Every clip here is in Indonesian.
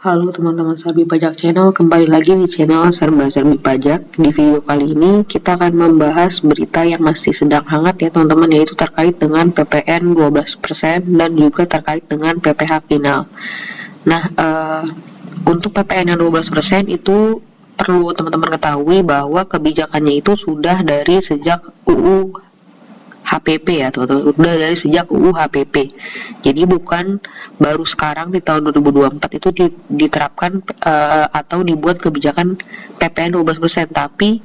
Halo teman-teman Serbi Pajak Channel, kembali lagi di channel Serba-Serbi Pajak. Di video kali ini kita akan membahas berita yang masih sedang hangat ya teman-teman, yaitu terkait dengan PPN 12% dan juga terkait dengan PPh final. Nah, untuk PPN yang 12% itu perlu teman-teman ketahui bahwa kebijakannya itu sudah dari sejak UU HPP ya teman-teman, udah dari sejak UU HPP. Jadi bukan baru sekarang di tahun 2024 itu diterapkan atau dibuat kebijakan PPN 12%, tapi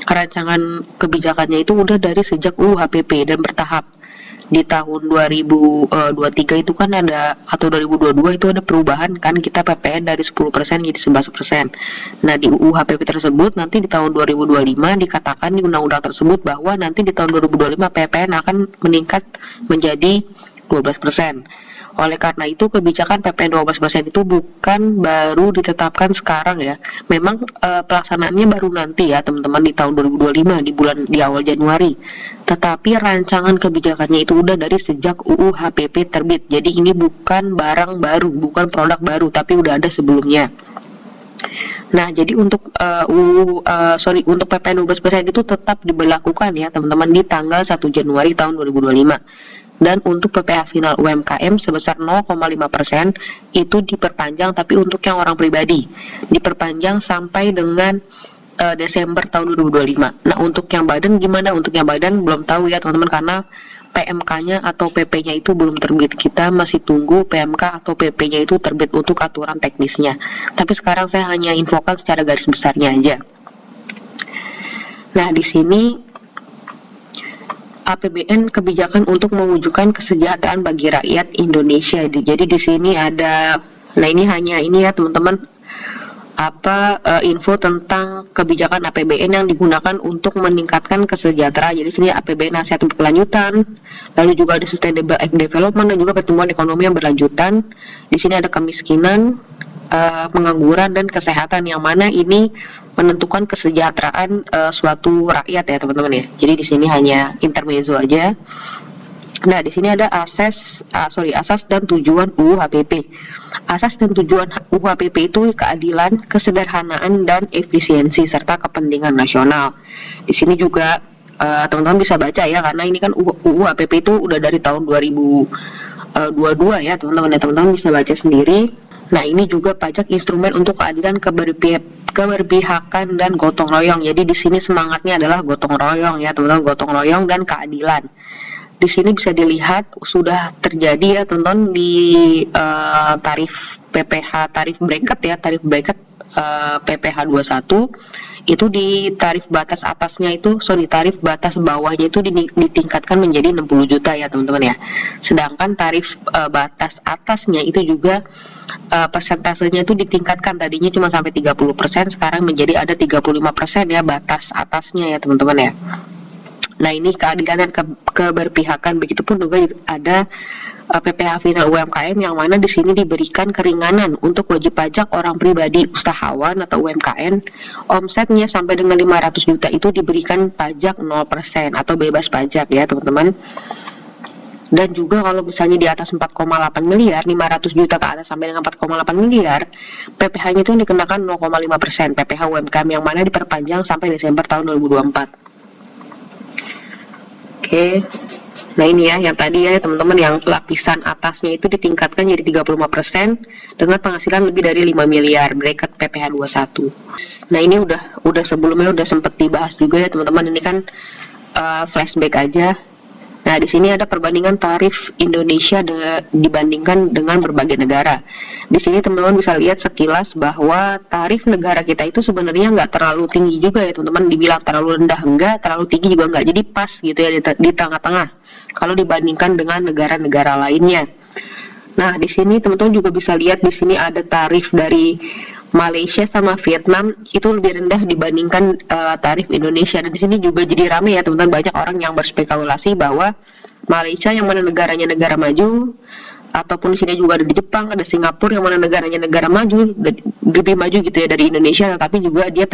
rancangan kebijakannya itu udah dari sejak UU HPP dan bertahap. Di tahun 2023 itu kan ada, atau 2022 itu ada perubahan kan, kita PPN dari 10% jadi 11%. Nah, di UU HPP tersebut nanti di tahun 2025 dikatakan di undang-undang tersebut bahwa nanti di tahun 2025 PPN akan meningkat menjadi 12%. Oleh karena itu kebijakan PPN 12% itu bukan baru ditetapkan sekarang ya. Memang pelaksanaannya baru nanti ya teman-teman, di tahun 2025 di awal Januari. Tetapi rancangan kebijakannya itu udah dari sejak UU HPP terbit. Jadi ini bukan barang baru, bukan produk baru, tapi udah ada sebelumnya. Nah, jadi untuk untuk PPN 12% itu tetap diberlakukan ya teman-teman di tanggal 1 Januari tahun 2025. Dan untuk PPh final UMKM sebesar 0,5% itu diperpanjang, tapi untuk yang orang pribadi diperpanjang sampai dengan Desember tahun 2025. Nah, untuk yang badan gimana? Untuk yang badan belum tahu ya teman-teman, karena PMK-nya atau PP-nya itu belum terbit. Kita masih tunggu PMK atau PP-nya itu terbit untuk aturan teknisnya. Tapi sekarang saya hanya infokan secara garis besarnya aja. Nah, di sini APBN kebijakan untuk mewujudkan kesejahteraan bagi rakyat Indonesia. Jadi di sini ada, nah ini hanya ini ya teman-teman, info tentang kebijakan APBN yang digunakan untuk meningkatkan kesejahteraan. Jadi sini APBN nasihat berkelanjutan, lalu juga ada sustainable development dan juga pertumbuhan ekonomi yang berlanjutan. Di sini ada kemiskinan, pengangguran dan kesehatan, yang mana ini menentukan kesejahteraan suatu rakyat ya teman-teman ya. Jadi di sini hanya intermezzo aja. Nah, di sini ada asas dan tujuan UU HPP. Asas dan tujuan UU HPP itu keadilan, kesederhanaan dan efisiensi serta kepentingan nasional. Di sini juga teman-teman bisa baca ya, karena ini kan UU HPP itu udah dari tahun 2022 ya teman-teman. Teman-teman bisa baca sendiri. Nah, ini juga pajak instrumen untuk keadilan, keberpihakan dan gotong royong. Jadi di sini semangatnya adalah gotong royong ya teman-teman, gotong royong dan keadilan. Di sini bisa dilihat sudah terjadi ya teman-teman di tarif PPh, tarif bracket PPh 21 itu di tarif batas atasnya itu, tarif batas bawahnya itu ditingkatkan menjadi 60 juta ya teman-teman ya. Sedangkan tarif batas atasnya itu juga persentasenya itu ditingkatkan, tadinya cuma sampai 30%, sekarang menjadi ada 35% ya batas atasnya ya teman-teman ya. Nah, ini keadilan dan keberpihakan. Begitupun juga ada PPh final UMKM, yang mana di sini diberikan keringanan untuk wajib pajak orang pribadi usahawan atau UMKM omsetnya sampai dengan 500 juta itu diberikan pajak 0% atau bebas pajak ya teman-teman. Dan juga kalau misalnya di atas 4,8 miliar, 500 juta ke atas sampai dengan 4,8 miliar, PPh-nya itu dikenakan 0,5% PPh UMKM, yang mana diperpanjang sampai Desember tahun 2024. Oke. Nah, ini ya yang tadi ya teman-teman, yang lapisan atasnya itu ditingkatkan jadi 35% dengan penghasilan lebih dari 5 miliar bracket PPh 21. Nah, ini udah sebelumnya udah sempat dibahas juga ya teman-teman. Ini kan flashback aja. Nah, di sini ada perbandingan tarif Indonesia dibandingkan dengan berbagai negara. Di sini teman-teman bisa lihat sekilas bahwa tarif negara kita itu sebenarnya nggak terlalu tinggi juga ya teman-teman. Dibilang terlalu rendah enggak, terlalu tinggi juga enggak. Jadi pas gitu ya, di tengah-tengah kalau dibandingkan dengan negara-negara lainnya. Nah, di sini teman-teman juga bisa lihat di sini ada tarif dari Malaysia sama Vietnam itu lebih rendah dibandingkan tarif Indonesia. Dan di sini juga jadi rame ya teman-teman, banyak orang yang berspekulasi bahwa Malaysia yang mana negaranya negara maju, ataupun di sini juga ada di Jepang, ada Singapura yang mana negaranya negara maju, lebih maju gitu ya dari Indonesia, tetapi juga dia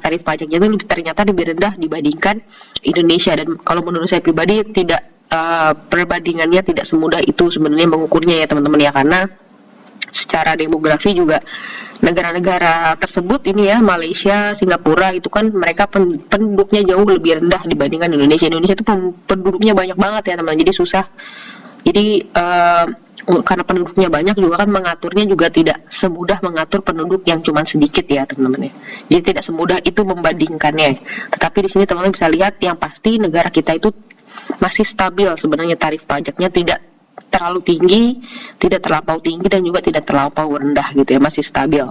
tarif pajaknya itu ternyata lebih rendah dibandingkan Indonesia. Dan kalau menurut saya pribadi perbandingannya tidak semudah itu sebenarnya mengukurnya ya teman-teman ya, karena secara demografi juga negara-negara tersebut ini ya, Malaysia, Singapura itu kan mereka penduduknya jauh lebih rendah dibandingkan Indonesia. Indonesia itu penduduknya banyak banget ya teman, jadi susah. Jadi karena penduduknya banyak juga kan mengaturnya juga tidak semudah mengatur penduduk yang cuma sedikit ya teman-teman ya. Jadi tidak semudah itu membandingkannya. Tetapi di sini teman-teman bisa lihat yang pasti negara kita itu masih stabil sebenarnya, tarif pajaknya tidak terlalu tinggi, tidak terlampau tinggi dan juga tidak terlampau rendah gitu ya, masih stabil.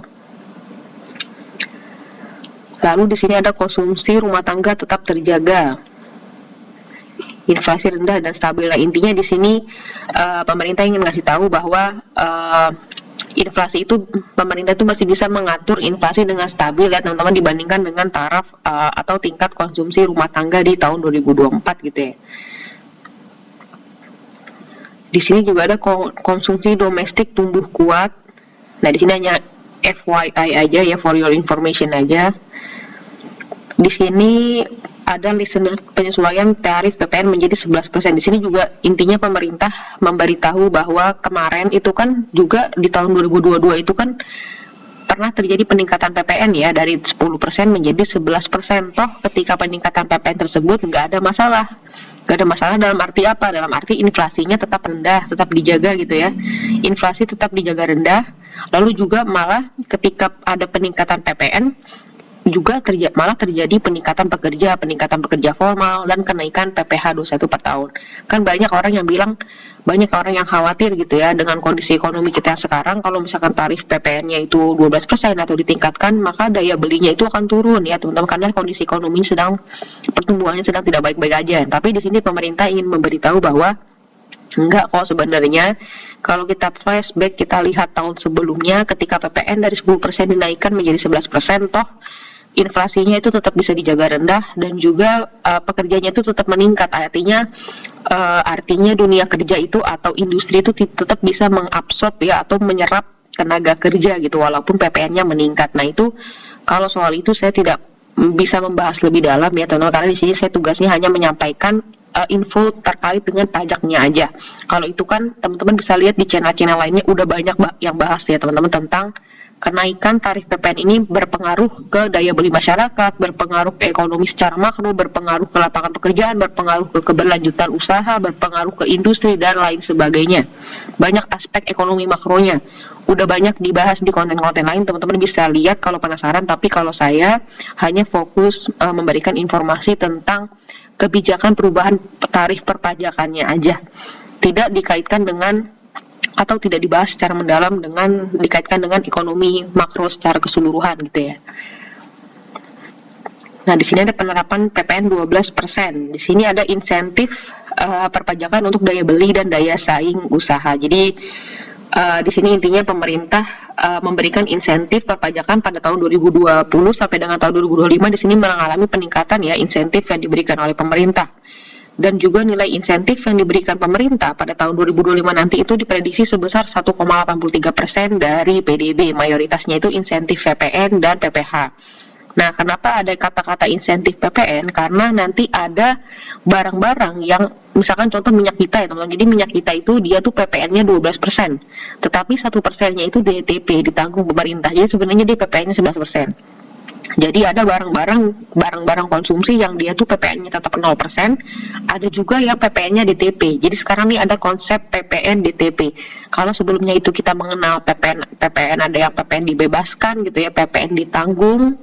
Lalu di sini ada konsumsi rumah tangga tetap terjaga, inflasi rendah dan stabil. Nah, intinya di sini pemerintah ingin ngasih tahu bahwa inflasi itu, pemerintah itu masih bisa mengatur inflasi dengan stabil ya teman-teman, dibandingkan dengan taraf atau tingkat konsumsi rumah tangga di tahun 2024 gitu ya. Di sini juga ada konsumsi domestik tumbuh kuat. Nah, di sini hanya FYI aja ya, for your information aja. Di sini ada listener penyesuaian tarif PPN menjadi 11%. Di sini juga intinya pemerintah memberitahu bahwa kemarin itu kan juga di tahun 2022 itu kan pernah terjadi peningkatan PPN ya, dari 10% menjadi 11%. Toh ketika peningkatan PPN tersebut nggak ada masalah. Nggak ada masalah dalam arti apa? Dalam arti inflasinya tetap rendah, tetap dijaga gitu ya. Inflasi tetap dijaga rendah. Lalu juga malah ketika ada peningkatan PPN juga malah terjadi peningkatan pekerja formal dan kenaikan PPh 21 per tahun. Kan banyak orang yang khawatir gitu ya dengan kondisi ekonomi kita sekarang, kalau misalkan tarif PPN-nya itu 12% atau ditingkatkan, maka daya belinya itu akan turun ya teman-teman, karena kondisi ekonomi pertumbuhannya sedang tidak baik-baik aja. Tapi di sini pemerintah ingin memberitahu bahwa enggak kok sebenarnya. Kalau kita flashback, kita lihat tahun sebelumnya ketika PPN dari 10% dinaikkan menjadi 11%, toh inflasinya itu tetap bisa dijaga rendah dan juga pekerjanya itu tetap meningkat. Artinya dunia kerja itu atau industri itu tetap bisa mengabsorb ya atau menyerap tenaga kerja gitu walaupun PPN-nya meningkat. Nah, itu kalau soal itu saya tidak bisa membahas lebih dalam ya teman-teman, karena di sini saya tugasnya hanya menyampaikan info terkait dengan pajaknya aja. Kalau itu kan teman-teman bisa lihat di channel-channel lainnya udah banyak yang bahas ya teman-teman tentang kenaikan tarif PPN ini berpengaruh ke daya beli masyarakat, berpengaruh ke ekonomi secara makro, berpengaruh ke lapangan pekerjaan, berpengaruh ke keberlanjutan usaha, berpengaruh ke industri dan lain sebagainya. Banyak aspek ekonomi makronya. Udah banyak dibahas di konten-konten lain, teman-teman bisa lihat kalau penasaran. Tapi kalau saya hanya fokus memberikan informasi tentang kebijakan perubahan tarif perpajakannya aja, tidak dikaitkan dengan atau tidak dibahas secara mendalam dengan dikaitkan dengan ekonomi makro secara keseluruhan gitu ya. Nah, di sini ada penerapan PPN 12%. Di sini ada insentif perpajakan untuk daya beli dan daya saing usaha. Jadi di sini intinya pemerintah memberikan insentif perpajakan pada tahun 2020 sampai dengan tahun 2025. Di sini mengalami peningkatan ya insentif yang diberikan oleh pemerintah. Dan juga nilai insentif yang diberikan pemerintah pada tahun 2025 nanti itu diprediksi sebesar 1,83% dari PDB. Mayoritasnya itu insentif PPN dan PPh. Nah, kenapa ada kata-kata insentif PPN? Karena nanti ada barang-barang yang, misalkan contoh minyak kita ya teman-teman. Jadi minyak kita itu dia tuh PPN-nya 12%. Tetapi 1%-nya itu DTP, ditanggung pemerintah. Jadi sebenarnya dia PPN-nya 11%. Jadi ada barang-barang konsumsi yang dia tuh PPN-nya tetap 0%, ada juga yang PPN-nya DTP. Jadi sekarang nih ada konsep PPN DTP. Kalau sebelumnya itu kita mengenal PPN ada yang PPN dibebaskan gitu ya, PPN ditanggung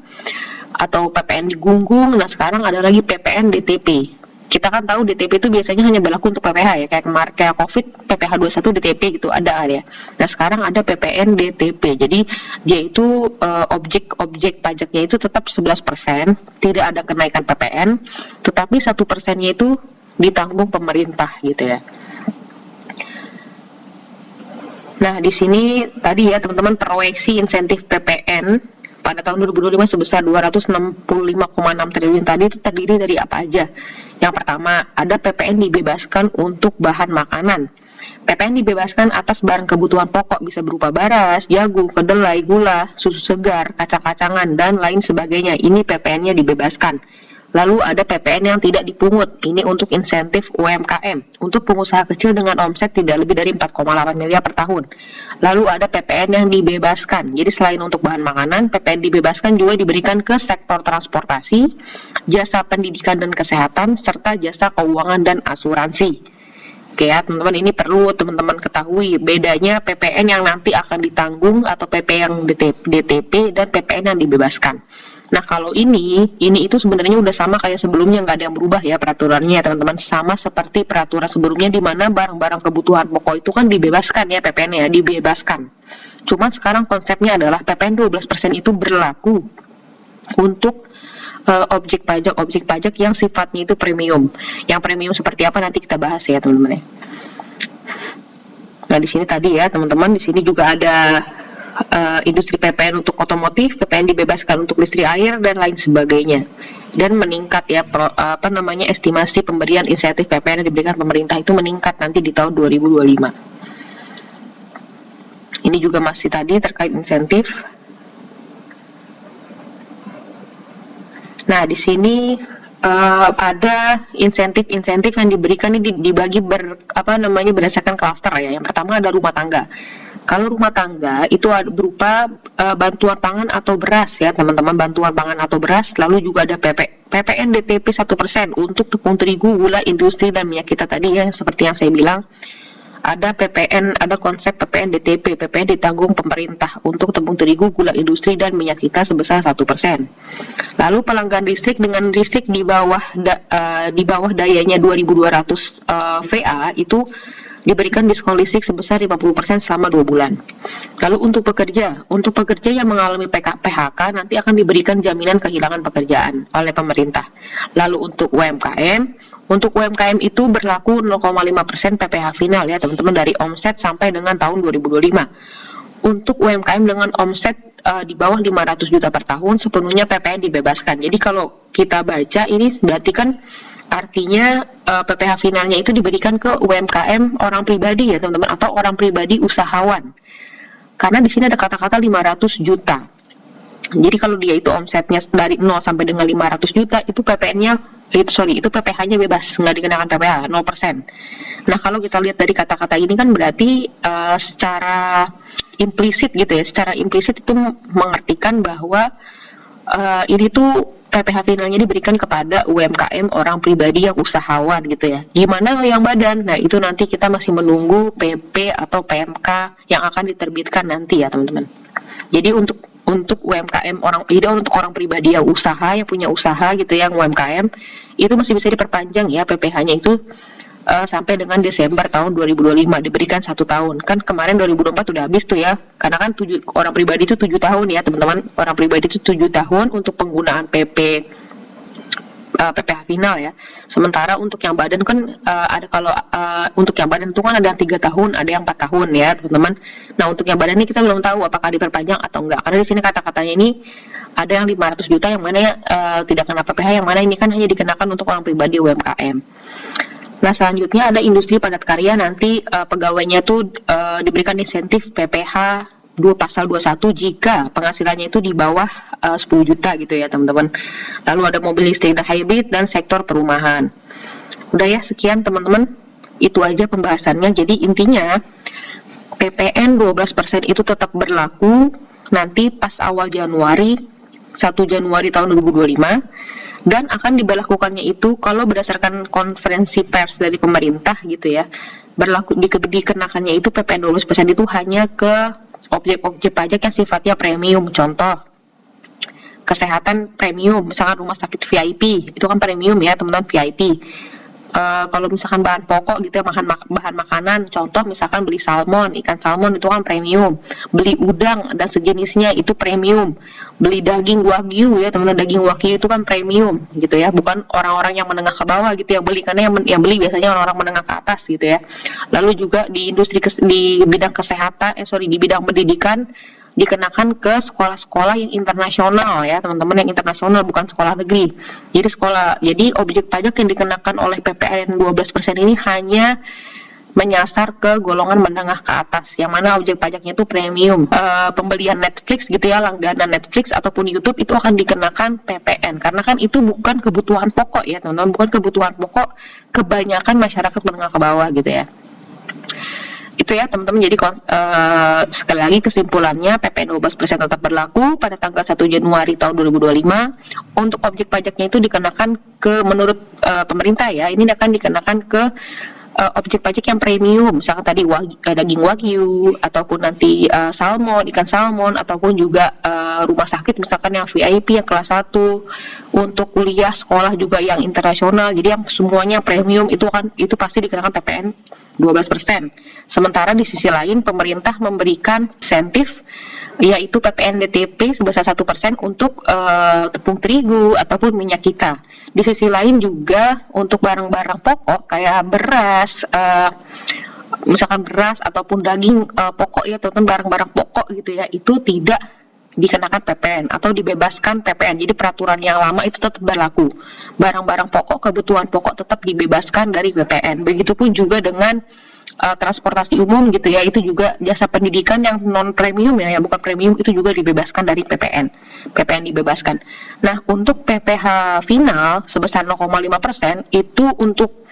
atau PPN digunggung. Nah, sekarang ada lagi PPN DTP. Kita kan tahu DTP itu biasanya hanya berlaku untuk PPh ya, kayak COVID PPh 21 DTP gitu ada ya. Nah, sekarang ada PPN DTP. Jadi dia itu objek pajaknya itu tetap 11%, tidak ada kenaikan PPN, tetapi 1%-nya itu ditanggung pemerintah gitu ya. Nah, di sini tadi ya teman-teman, proyeksi insentif PPN pada tahun 2025 sebesar 265,6 triliun tadi itu terdiri dari apa aja? Yang pertama, ada PPN dibebaskan untuk bahan makanan. PPN dibebaskan atas barang kebutuhan pokok, bisa berupa beras, jagung, kedelai, gula, susu segar, kacang-kacangan, dan lain sebagainya. Ini PPN-nya dibebaskan. Lalu ada PPN yang tidak dipungut. Ini untuk insentif UMKM. Untuk pengusaha kecil dengan omset tidak lebih dari 4,8 miliar per tahun. Lalu ada PPN yang dibebaskan. Jadi selain untuk bahan makanan, PPN dibebaskan juga diberikan ke sektor transportasi, jasa pendidikan dan kesehatan, serta jasa keuangan dan asuransi. Oke ya teman-teman, ini perlu teman-teman ketahui bedanya PPN yang nanti akan ditanggung atau PP yang DTP dan PPN yang dibebaskan. Nah kalau ini itu sebenarnya udah sama kayak sebelumnya, nggak ada yang berubah ya peraturannya ya teman-teman, sama seperti peraturan sebelumnya di mana barang-barang kebutuhan pokok itu kan dibebaskan ya PPN-nya, dibebaskan. Cuma sekarang konsepnya adalah PPN 12% itu berlaku untuk objek pajak yang sifatnya itu premium. Yang premium seperti apa nanti kita bahas ya teman-teman ya. Nah di sini tadi ya teman-teman, di sini juga ada industri PPN untuk otomotif, PPN dibebaskan untuk listrik air dan lain sebagainya. Dan meningkat ya estimasi pemberian insentif PPN yang diberikan pemerintah itu meningkat nanti di tahun 2025. Ini juga masih tadi terkait insentif. Nah, di sini ada insentif yang diberikan ini dibagi berdasarkan klaster ya. Yang pertama ada rumah tangga. Kalau rumah tangga itu berupa bantuan pangan atau beras ya, teman-teman, bantuan pangan atau beras. Lalu juga ada PPN DTP 1% untuk tepung terigu, gula, industri dan minyak kita tadi ya, seperti yang saya bilang. Ada PPN, ada konsep PPN DTP, PPN ditanggung pemerintah untuk tepung terigu, gula industri, dan minyak kita sebesar 1%. Lalu pelanggan listrik dengan listrik di bawah dayanya 2200 VA itu diberikan diskon listrik sebesar 50% selama 2 bulan. Lalu untuk pekerja yang mengalami PHK nanti akan diberikan jaminan kehilangan pekerjaan oleh pemerintah. Lalu untuk UMKM itu berlaku 0,5% PPh final ya teman-teman dari omset sampai dengan tahun 2025. Untuk UMKM dengan omset di bawah 500 juta per tahun sepenuhnya PPN dibebaskan. Jadi kalau kita baca ini berarti kan artinya PPh finalnya itu diberikan ke UMKM orang pribadi ya teman-teman, atau orang pribadi usahawan. Karena di sini ada kata-kata 500 juta. Jadi kalau dia itu omsetnya dari 0 sampai dengan 500 juta itu itu PPh-nya bebas, nggak dikenakan PPh, 0%. Nah kalau kita lihat dari kata-kata ini kan berarti secara implisit gitu ya, secara implisit itu mengartikan bahwa ini tuh PPh finalnya diberikan kepada UMKM orang pribadi yang usahawan gitu ya. Gimana yang badan? Nah itu nanti kita masih menunggu PP atau PMK yang akan diterbitkan nanti ya teman-teman. Jadi untuk UMKM untuk orang pribadi yang usaha, yang punya usaha gitu ya, yang UMKM itu masih bisa diperpanjang ya PPh-nya itu sampai dengan Desember tahun 2025, diberikan 1 tahun. Kan kemarin 2024 udah habis tuh ya, karena kan orang pribadi itu 7 tahun ya teman-teman, orang pribadi itu 7 tahun untuk penggunaan PPh final ya. Sementara untuk yang badan kan untuk yang badan itu kan ada yang 3 tahun, ada yang 4 tahun ya teman-teman. Nah untuk yang badan ini kita belum tahu apakah diperpanjang atau enggak, karena di sini kata-katanya ini ada yang 500 juta yang mana tidak kena PPh, yang mana ini kan hanya dikenakan untuk orang pribadi UMKM. Nah selanjutnya ada industri padat karya, nanti pegawainya tuh diberikan insentif PPh pasal 21 jika penghasilannya itu di bawah 10 juta gitu ya teman-teman. Lalu ada mobil listrik dan hybrid dan sektor perumahan. Udah ya, sekian teman-teman, itu aja pembahasannya. Jadi intinya PPN 12% itu tetap berlaku nanti pas awal Januari, 1 Januari tahun 2025. Dan akan diberlakukannya itu kalau berdasarkan konferensi pers dari pemerintah gitu ya, dikenakannya itu PPN 12% itu hanya ke objek-objek pajak yang sifatnya premium. Contoh, kesehatan premium, misalkan rumah sakit VIP, itu kan premium ya teman-teman, VIP. Kalau misalkan bahan pokok gitu ya, bahan makanan, contoh misalkan beli salmon, ikan salmon itu kan premium, beli udang dan sejenisnya itu premium, beli daging wagyu ya teman-teman, daging wagyu itu kan premium gitu ya, bukan orang-orang yang menengah ke bawah gitu ya beli, karena yang beli biasanya orang-orang menengah ke atas gitu ya. Lalu juga di di bidang kesehatan, di bidang pendidikan dikenakan ke sekolah-sekolah yang internasional ya teman-teman, yang internasional bukan sekolah negeri. Jadi objek pajak yang dikenakan oleh PPN 12% ini hanya menyasar ke golongan menengah ke atas, yang mana objek pajaknya itu premium. Pembelian Netflix gitu ya, langganan Netflix ataupun YouTube itu akan dikenakan PPN, karena kan itu bukan kebutuhan pokok ya teman-teman, bukan kebutuhan pokok kebanyakan masyarakat menengah ke bawah gitu ya. Itu ya teman-teman, jadi sekali lagi kesimpulannya, PPN 12% tetap berlaku pada tanggal 1 Januari tahun 2025. Untuk objek pajaknya itu dikenakan menurut pemerintah ya, ini akan dikenakan ke objek pajak yang premium, misalkan tadi daging wagyu, ataupun nanti salmon, ikan salmon, ataupun juga rumah sakit misalkan yang VIP yang kelas 1, untuk kuliah sekolah juga yang internasional, jadi yang semuanya premium itu pasti dikenakan PPN 12%. Sementara di sisi lain pemerintah memberikan insentif yaitu PPN DTP sebesar 1% untuk tepung terigu ataupun minyak kita. Di sisi lain juga untuk barang-barang pokok kayak beras, misalkan beras ataupun daging pokok ya teman-teman, barang-barang pokok gitu ya, itu tidak dikenakan PPN atau dibebaskan PPN. Jadi peraturan yang lama itu tetap berlaku. Barang-barang pokok, kebutuhan pokok tetap dibebaskan dari PPN. Begitupun juga dengan transportasi umum gitu ya, itu juga jasa pendidikan yang non premium ya, yang bukan premium itu juga dibebaskan dari PPN dibebaskan. Nah, untuk PPh final sebesar 0,5% itu untuk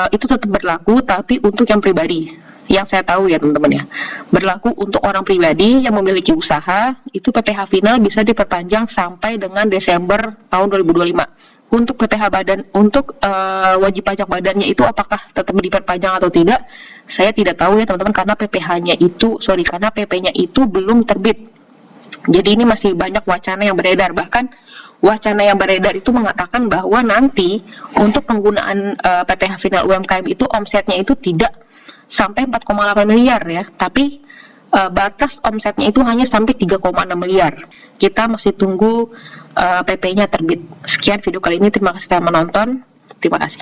itu tetap berlaku, tapi untuk yang pribadi, yang saya tahu ya teman-teman ya, berlaku untuk orang pribadi yang memiliki usaha, itu PPh final bisa diperpanjang sampai dengan Desember tahun 2025. Untuk PPh badan, untuk wajib pajak badannya itu apakah tetap diperpanjang atau tidak, saya tidak tahu ya teman-teman, karena karena PP-nya itu belum terbit. Jadi ini masih banyak wacana yang beredar, bahkan wacana yang beredar itu mengatakan bahwa nanti untuk penggunaan PPh final UMKM itu omsetnya itu tidak sampai 4,8 miliar ya, tapi batas omsetnya itu hanya sampai 3,6 miliar. Kita masih tunggu PP-nya terbit. Sekian video kali ini, terima kasih telah menonton. Terima kasih.